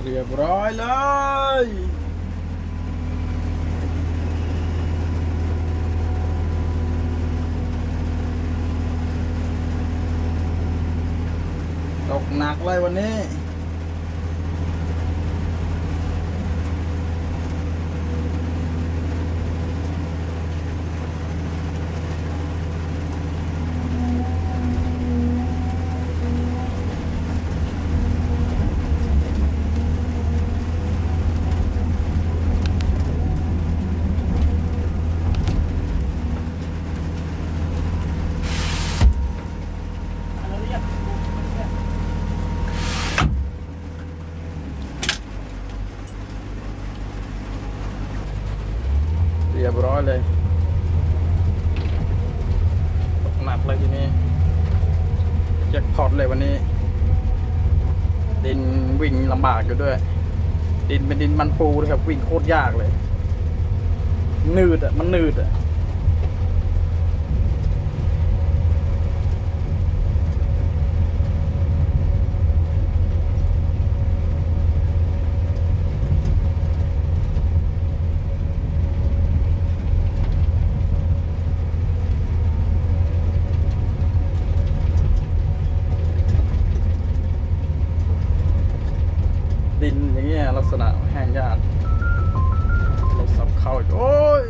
เรียบร้อยเลยตกหนักเลยวันนี้เรียบร้อยเลยตกหนักเลยทีนี้แจ็คพอตเลยวันนี้ดินวิ่งลำบากอยู่ด้วยดินเป็นดินมันปูเลยครับวิ่งโคตรยากเลยหนืดอ่ะมันหนืดอ่ะดินอย่างเงี้ยลักษณะแห้งยากรถสับเข้าอีกโอ้ย